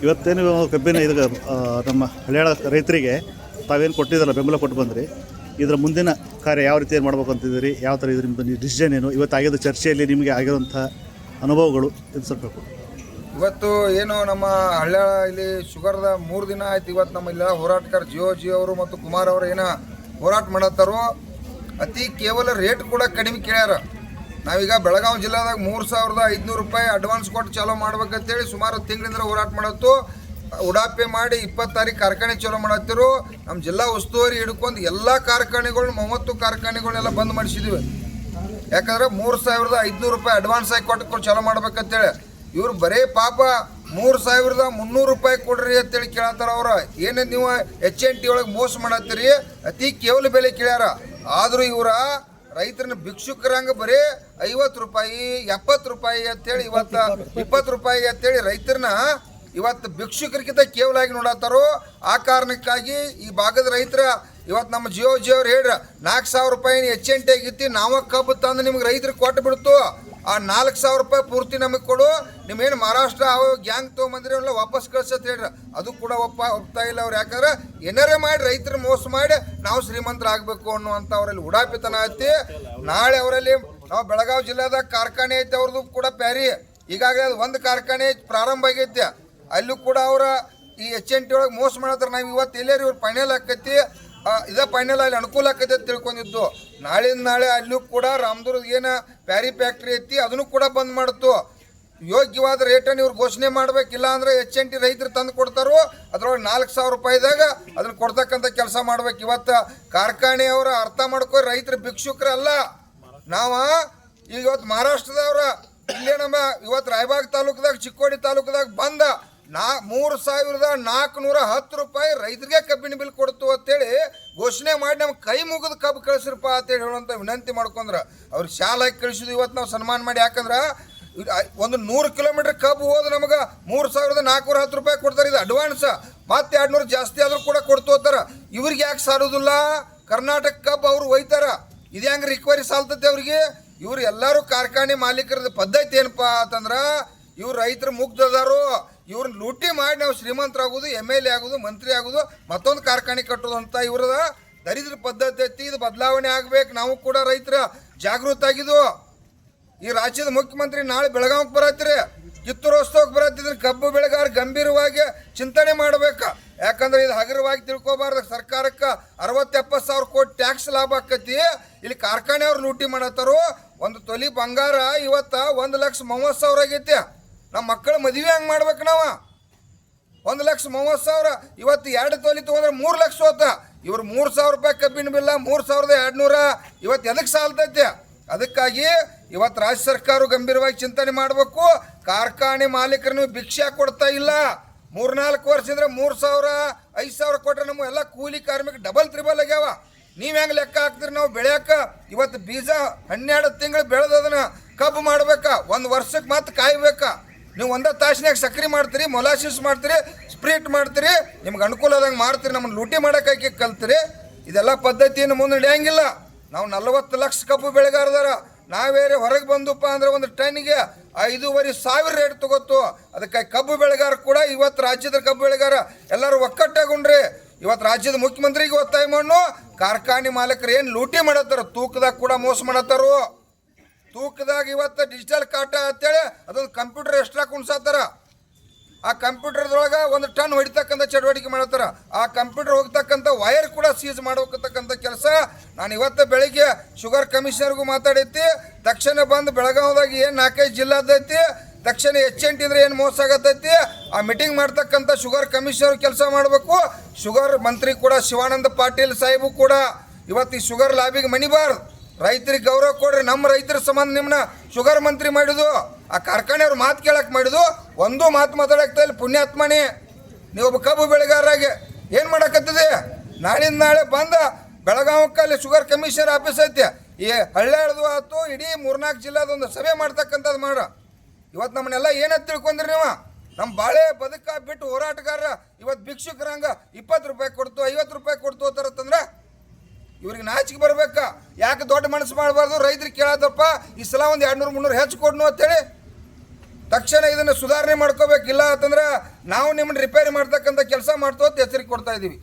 ಇವತ್ತೇನು ಕಬ್ಬಿನ ಇದು ನಮ್ಮ ಹಳ್ಯಾಳ ರೈತರಿಗೆ ತಾವೇನು ಕೊಟ್ಟಿದ್ದಲ್ಲ ಬೆಂಬಲ ಕೊಟ್ಟು ಬಂದ್ರಿ, ಇದರ ಮುಂದಿನ ಕಾರ್ಯ ಯಾವ ರೀತಿ ಏನು ಮಾಡ್ಬೇಕು ಅಂತಿದ್ದೀರಿ? ಯಾವ ಥರ ಇದ್ರ ನಿಮ್ಮ ಡಿಸಿಷನ್ ಏನು? ಇವತ್ತು ಆಗಿದ್ದ ಚರ್ಚೆಯಲ್ಲಿ ನಿಮಗೆ ಆಗಿರುವಂಥ ಅನುಭವಗಳು ಇದು ಸ್ವಲ್ಪ. ಇವತ್ತು ಏನು ನಮ್ಮ ಹಳ್ಯಾಳ ಇಲ್ಲಿ ಶುಗರ್ದ 3 ದಿನ ಆಯ್ತು. ಇವತ್ತು ನಮ್ಮ ಇಲ್ಲ ಹೋರಾಟಗಾರ ಜಿ ಅವರು ಮತ್ತು ಕುಮಾರ್ ಅವರು ಏನೋ ಹೋರಾಟ ಮಾಡತ್ತಾರೋ, ಅತಿ ಕೇವಲ ರೇಟ್ ಕೂಡ ಕಡಿಮೆ ಕೇಳ್ಯಾರ. ನಾವೀಗ ಬೆಳಗಾವಿ ಜಿಲ್ಲಾದಾಗ 3,500 ರೂಪಾಯಿ ಅಡ್ವಾನ್ಸ್ ಕೊಟ್ಟು ಚಾಲೂ ಮಾಡ್ಬೇಕಂತೇಳಿ ಸುಮಾರು ತಿಂಗಳಿಂದ ಹೋರಾಟ ಮಾಡತ್ತು. ಉಡಾಪೆ ಮಾಡಿ 20 ತಾರೀಕು ಕಾರ್ಖಾನೆ ಚಾಲೂ ಮಾಡತ್ತಿರು. ನಮ್ಮ ಜಿಲ್ಲಾ ಉಸ್ತುವಾರಿ ಹಿಡ್ಕೊಂಡು ಎಲ್ಲ ಕಾರ್ಖಾನೆಗಳನ್ನ 30 ಕಾರ್ಖಾನೆಗಳನ್ನೆಲ್ಲ ಬಂದ್ ಮಾಡಿಸಿದ್ವಿ. ಯಾಕಂದ್ರೆ 3,500 ರೂಪಾಯಿ ಅಡ್ವಾನ್ಸ್ ಆಗಿ ಕೊಟ್ಟು ಚಾಲೂ ಮಾಡ್ಬೇಕಂತೇಳಿ ಇವ್ರು ಬರೇ ಪಾಪ 3,300 ರೂಪಾಯಿ ಕೊಡ್ರಿ ಅಂತೇಳಿ ಕೇಳತ್ತಾರ. ಅವ್ರ ಏನೇ ನೀವು HNT ಒಳಗೆ ಮೋಸ ಮಾಡತ್ತೀರಿ, ಅತಿ ಕೇವಲ ಬೆಲೆ ಕೇಳ್ಯಾರ. ಆದರೂ ಇವರ ರೈತರನ್ನ ಭಿಕ್ಷುಕರಂಗ ಬರೀ 50 ರೂಪಾಯಿ 70 ರೂಪಾಯಿ ಅಂತೇಳಿ ಇವತ್ತು 20 ರೂಪಾಯಿ ಅಂತೇಳಿ ರೈತರನ್ನ ಇವತ್ತು ಭಿಕ್ಷುಕರಿಗಿಂತ ಕೇವಲ ಆಗಿ ನೋಡತ್ತಾರೋ. ಆ ಕಾರಣಕ್ಕಾಗಿ ಈ ಭಾಗದ ರೈತರ ಇವತ್ತು ನಮ್ಮ ಜಿ ಅವ್ರು ಹೇಳ್ರ 4,000 ರೂಪಾಯಿ HNT ಆಗಿತ್ತು, ನಾವು ಕಬ್ಬು ತಂದು ನಿಮ್ಗೆ ರೈತರಿಗೆ ಕೊಟ್ಟು ಬಿಡ್ತು. ಆ 4,000 ರೂಪಾಯಿ ಪೂರ್ತಿ ನಮಗೆ ಕೊಡು, ನಿಮ್ಮೇನು ಮಹಾರಾಷ್ಟ್ರ ಅವ ಗ್ಯಾಂಗ್ ತೊಗೊಂಬಂದ್ರಿ ಅವಲ್ಲ ವಾಪಸ್ ಕಳ್ಸತ್ ಹೇಳ್ರಿ. ಅದು ಕೂಡ ಒಪ್ತಾ ಇಲ್ಲ ಅವ್ರು. ಯಾಕಂದ್ರೆ ಏನಾರೇ ಮಾಡಿ ರೈತರು ಮೋಸ ಮಾಡಿ ನಾವು ಶ್ರೀಮಂತರ ಆಗಬೇಕು ಅನ್ನುವಂಥ ಅವರಲ್ಲಿ ಉಡಾಪಿತನ ಐತಿ. ನಾಳೆ ಅವರಲ್ಲಿ ನಾವು ಬೆಳಗಾವಿ ಜಿಲ್ಲಾದಾಗ ಕಾರ್ಖಾನೆ ಐತೆ, ಅವ್ರದ್ದು ಕೂಡ ಪ್ಯಾರಿ. ಈಗಾಗಲೇ ಅದು ಒಂದು ಕಾರ್ಖಾನೆ ಪ್ರಾರಂಭ ಆಗೈತೆ, ಅಲ್ಲೂ ಕೂಡ ಅವರ ಈ HNT ಒಳಗೆ ಮೋಸ ಮಾಡತ್ತಾರ. ನಾವು ಇವತ್ತು ಎಲ್ಲಾರು ಇವ್ರು ಫೈನಲ್ ಆಕೈತಿ, ಇದೇ ಫೈನಲ್ ಅಲ್ಲಿ ಅನುಕೂಲ ಆಕೈತಿ ಅಂತ ತಿಳ್ಕೊಂಡಿದ್ದು. ನಾಳಿಂದ ನಾಳೆ ಅಲ್ಲೂ ಕೂಡ ರಾಮದುರ್ಗ ಏನು ಪ್ಯಾರಿ ಫ್ಯಾಕ್ಟ್ರಿ ಐತಿ ಅದನ್ನು ಕೂಡ ಬಂದ್ ಮಾಡ್ತು. ಯೋಗ್ಯವಾದ ರೇಟನ್ನು ಇವ್ರು ಘೋಷಣೆ ಮಾಡ್ಬೇಕಿಲ್ಲ ಅಂದ್ರೆ HNT ರೈತರು ತಂದು ಕೊಡ್ತಾರೋ ಅದ್ರೊಳಗೆ 4,000 ರೂಪಾಯಿದಾಗ ಅದನ್ನ ಕೊಡ್ತಕ್ಕಂಥ ಕೆಲಸ ಮಾಡ್ಬೇಕು. ಇವತ್ತು ಕಾರ್ಖಾನೆಯವ್ರ ಅರ್ಥ ಮಾಡ್ಕೊ, ರೈತರ ಭಿಕ್ಷುಕರಲ್ಲ ನಾವು. ಈಗ ಇವತ್ತು ಮಹಾರಾಷ್ಟ್ರದವ್ರ ಇಲ್ಲೇ ನಮ್ಮ ಇವತ್ತು ರಾಯಬಾಗ್ ತಾಲೂಕದಾಗ ಚಿಕ್ಕೋಡಿ ತಾಲೂಕದಾಗ ಬಂದ 3,410 ರೂಪಾಯಿ ರೈತರಿಗೆ ಕಬ್ಬಿನ ಬಿಲ್ ಕೊಡ್ತು ಅಂತೇಳಿ ಘೋಷಣೆ ಮಾಡಿ ನಮ್ಗೆ ಕೈ ಮುಗಿದು ಕಬ್ಬು ಕಳಿಸ್ರಪ್ಪ ಅಂತೇಳಿ ಹೇಳುವಂಥ ವಿನಂತಿ ಮಾಡ್ಕೊಂಡ್ರ ಅವ್ರು ಶಾಲೆ ಹಾಕಿ ಕಳಿಸಿದ್ವಿ. ಇವತ್ತು ನಾವು ಸನ್ಮಾನ ಮಾಡಿ, ಯಾಕಂದ್ರೆ ಒಂದು 100 ಕಿಲೋಮೀಟರ್ ಕಬ್ಬು ಹೋದ್ರೆ ನಮಗೆ 3,410 ರೂಪಾಯಿ ಕೊಡ್ತಾರೆ. ಇದು ಅಡ್ವಾನ್ಸ್, ಮತ್ತೆ 200 ಜಾಸ್ತಿ ಆದ್ರೂ ಕೂಡ ಕೊಡ್ತು ಹೋಗ್ತಾರ. ಇವ್ರಿಗೆ ಯಾಕೆ ಸಾರೋದಿಲ್ಲ? ಕರ್ನಾಟಕ ಕಬ್ಬು ಅವ್ರು ಒಯ್ತಾರ, ಇದು ಹೆಂಗೆ ರಿಕವರಿ ಸಾಲ್ತತೆ ಅವ್ರಿಗೆ? ಇವ್ರು ಎಲ್ಲರೂ ಕಾರ್ಖಾನೆ ಮಾಲೀಕರದ ಪದ್ಧತಿ ಏನಪ್ಪಾ ಅಂತಂದ್ರೆ ಇವ್ರು ರೈತರು ಮುಗ್ಧದಾರು. ಇವ್ರನ್ನ ಲೂಟಿ ಮಾಡಿ ನಾವು ಶ್ರೀಮಂತರಾಗೋದು, MLA ಆಗೋದು, ಮಂತ್ರಿ ಆಗೋದು, ಮತ್ತೊಂದು ಕಾರ್ಖಾನೆ ಕಟ್ಟೋದು ಅಂತ ಇವ್ರದ ದರಿದ್ರ ಪದ್ಧತಿ ಐತಿ. ಇದು ಬದಲಾವಣೆ ಆಗ್ಬೇಕು. ನಾವು ಕೂಡ ರೈತರ ಜಾಗೃತ ಆಗಿದ್ದು. ಈ ರಾಜ್ಯದ ಮುಖ್ಯಮಂತ್ರಿ ನಾಳೆ ಬೆಳಗಾವಿಗೆ ಬರತ್ತೀರಿ, ಕಿತ್ತೂರೋತ್ಸವಕ್ಕೆ ಬರತ್ತಿದ್ರೆ ಕಬ್ಬು ಬೆಳೆಗಾರ ಗಂಭೀರವಾಗಿ ಚಿಂತನೆ ಮಾಡ್ಬೇಕು. ಯಾಕಂದ್ರೆ ಇದು ಹಗುರವಾಗಿ ತಿಳ್ಕೊಬಾರ್ದು. ಸರ್ಕಾರಕ್ಕೆ 60-70 ಸಾವಿರ ಕೋಟಿ ಟ್ಯಾಕ್ಸ್ ಲಾಭ ಆಕತಿ. ಇಲ್ಲಿ ಕಾರ್ಖಾನೆಯವ್ರು ಲೂಟಿ ಮಾಡತ್ತಾರು. ಒಂದು ತೊಲಿ ಬಂಗಾರ ಇವತ್ತು 1,30,30,000 ಆಗೈತಿ. ನಮ್ಮ ಮಕ್ಕಳ ಮದುವೆ ಹಂಗೆ ಮಾಡ್ಬೇಕು ನಾವು. 1,30,30,000 ಇವತ್ತು 2 ತೊಲಿ ತೊಗೊಂಡ್ರೆ 3 ಲಕ್ಷ ಹೋತ. ಇವ್ರು 3,000 ರೂಪಾಯಿ ಕಬ್ಬಿನ ಬಿಲ್ಲ, 3,200 ಇವತ್ತು ಎದಕ್ಕೆ ಸಾಲ್ತೈತೆ? ಅದಕ್ಕಾಗಿ ಇವತ್ತು ರಾಜ್ಯ ಸರ್ಕಾರ ಗಂಭೀರವಾಗಿ ಚಿಂತನೆ ಮಾಡಬೇಕು. ಕಾರ್ಖಾನೆ ಮಾಲೀಕರನ್ನು ಭಿಕ್ಷೆ ಕೊಡ್ತಾ ಇಲ್ಲ. 3-4 ವರ್ಷದಿಂದ 3,000 5,000 ಕೊಟ್ಟರೆ ನಮ್ಮ ಎಲ್ಲ ಕೂಲಿ ಕಾರ್ಮಿಕ ಡಬಲ್ ತ್ರಿಬಲ್ ಆಗ್ಯಾವ. ನೀವು ಹೆಂಗೆ ಲೆಕ್ಕ ಹಾಕ್ತೀರಿ? ನಾವು ಬೆಳೆಯಕ್ಕ ಇವತ್ತು ಬೀಜ 12 ತಿಂಗಳು ಬೆಳೆದದನ್ನ ಕಬ್ಬು ಮಾಡ್ಬೇಕಾ, 1 ವರ್ಷಕ್ಕೆ ಮತ್ತೆ ಕಾಯ್ಬೇಕಾ? ನೀವು 1 ತಾಸಿನಾಗ ಸಕ್ರೆ ಮಾಡ್ತೀರಿ, ಮೊಲಾಸಿಸ್ ಮಾಡ್ತೀರಿ, ಸ್ಪ್ರಿಟ್ ಮಾಡ್ತೀರಿ, ನಿಮ್ಗೆ ಅನುಕೂಲ ಆದಂಗೆ ಮಾಡ್ತೀರಿ, ನಮ್ಮನ್ನು ಲೂಟಿ ಮಾಡೋಕೆ ಕಲ್ತೀರಿ. ಇದೆಲ್ಲ ಪದ್ಧತಿಯನ್ನು ಮುಂದೆ ನಡೆಯಂಗಿಲ್ಲ. ನಾವು 40 ಲಕ್ಷ ಕಬ್ಬು ಬೆಳೆಗಾರದಾರ, ನಾವೇರೆ ಹೊರಗೆ ಬಂದಪ್ಪ ಅಂದ್ರೆ ಒಂದು ಟನ್ನಿಗೆ 5,500 ರೇಟ್ ತಗೋತು. ಅದಕ್ಕೆ ಕಬ್ಬು ಬೆಳೆಗಾರ ಕೂಡ ಇವತ್ತು ರಾಜ್ಯದ ಕಬ್ಬು ಬೆಳೆಗಾರ ಎಲ್ಲರೂ ಒಕ್ಕಟ್ಟಾಗೊಂಡ್ರಿ. ಇವತ್ತು ರಾಜ್ಯದ ಮುಖ್ಯಮಂತ್ರಿಗೆ ಒತ್ತಾಯ ಮಾಡು, ಕಾರ್ಖಾನೆ ಮಾಲೀಕರು ಏನು ಲೂಟಿ ಮಾಡತ್ತಾರ, ತೂಕದಾಗ ಕೂಡ ಮೋಸ ಮಾಡತ್ತಾರು. ತೂಕದಾಗ ಇವತ್ತು ಡಿಜಿಟಲ್ ಕಾಟ ಅಂತೇಳಿ ಅದೊಂದು ಕಂಪ್ಯೂಟರ್ ಎಕ್ಸ್ಟ್ರಾ ಕುಣ್ಸತ್ತಾರ. ಆ ಕಂಪ್ಯೂಟರ್ದೊಳಗೆ 1 ಟನ್ ಹೊಡಿತಕ್ಕಂಥ ಚಟುವಟಿಕೆ ಮಾಡತ್ತಾರ. ಆ ಕಂಪ್ಯೂಟರ್ ಹೋಗ್ತಕ್ಕಂಥ ವೈರ್ ಕೂಡ ಸೀಸ್ ಮಾಡ್ಬೇಕಂತಕ್ಕಂಥ ಕೆಲಸ ನಾನು ಇವತ್ತು ಬೆಳಿಗ್ಗೆ ಶುಗರ್ ಕಮಿಷನರ್ಗೂ ಮಾತಾಡೈತಿ. ತಕ್ಷಣ ಬಂದು ಬೆಳಗಾವಿದಾಗ ಏನು 4-5 ಜಿಲ್ಲಾದೈತಿ, ತಕ್ಷಣ HNT ಅಂದ್ರೆ ಏನು ಮೋಸ ಆಗತ್ತೈತಿ ಆ ಮೀಟಿಂಗ್ ಮಾಡ್ತಕ್ಕಂಥ ಶುಗರ್ ಕಮಿಷನರ್ ಕೆಲಸ ಮಾಡಬೇಕು. ಶುಗರ್ ಮಂತ್ರಿ ಕೂಡ ಶಿವಾನಂದ ಪಾಟೀಲ್ ಸಾಹೇಬು ಕೂಡ ಇವತ್ತು ಈ ಶುಗರ್ ಲಾಬಿಗೆ ಮಣಿಬಾರ್ದು, ರೈತರಿಗೆ ಗೌರವ ಕೊಡ್ರಿ. ನಮ್ಮ ರೈತರ ಸಂಬಂಧ ನಿಮ್ಮನ್ನ ಶುಗರ್ ಮಂತ್ರಿ ಮಾಡಿದ್ದು, ಆ ಕಾರ್ಖಾನೆಯವ್ರು ಮಾತು ಕೇಳಕ್ಕೆ ಮಾಡಿದ್ದು, ಒಂದು ಮಾತು ಮಾತಾಡಕ್ತಾ ಇಲ್ಲ. ಪುಣ್ಯಾತ್ಮನೇ ನೀವೊಬ್ಬ ಕಬ್ಬು ಬೆಳೆಗಾರರಾಗಿ ಏನು ಮಾಡಕತ್ತದೆ? ನಾಳಿಂದ ನಾಳೆ ಬಂದ ಬೆಳಗಾವಕ್ಕಲ್ಲಿ ಶುಗರ್ ಕಮಿಷನರ್ ಆಫೀಸ್ ಐತೆ, ಈ ಹಳ್ಳ್ಯಾಳದು ಆಯ್ತು, ಇಡೀ 3-4 ಜಿಲ್ಲಾದೊಂದು ಸಭೆ ಮಾಡ್ತಕ್ಕಂಥದ್ದು ಮಾಡ. ಇವತ್ತು ನಮ್ಮನ್ನೆಲ್ಲ ಏನಂತ ತಿಳ್ಕೊಂಡ್ರಿ ನೀವು? ನಮ್ಮ ಬಾಳೆ ಬದುಕ ಬಿಟ್ಟು ಹೋರಾಟಗಾರರ ಇವತ್ತು ಭಿಕ್ಷುಕರಂಗ 20 ರೂಪಾಯಿ ಕೊಡ್ತು 50 ರೂಪಾಯಿ ಕೊಡ್ತು ಅಂತಾರಂತಂದ್ರೆ ಇವ್ರಿಗೆ ನಾಚಿಕೆ ಬರ್ಬೇಕಾ? ಯಾಕೆ ದೊಡ್ಡ ಮನಸ್ಸು ಮಾಡಬಾರ್ದು? ರೈತರಿಗೆ ಕೇಳೋದಪ್ಪ ಈ ಸಲ ಒಂದು 200-300 ಹೆಚ್ಚು ಕೊಡ್ನು ಅಂತೇಳಿ ತಕ್ಷಣ ಇದನ್ನು ಸುಧಾರಣೆ ಮಾಡ್ಕೋಬೇಕಿಲ್ಲ ಅಂತಂದ್ರೆ ನಾವು ನಿಮ್ಮನ್ನ ರಿಪೇರಿ ಮಾಡ್ತಕ್ಕಂಥ ಕೆಲಸ ಮಾಡ್ತೋ ಅಂತ ಎಚ್ಚರಿಕೆ ಕೊಡ್ತಾ ಇದ್ದೀವಿ.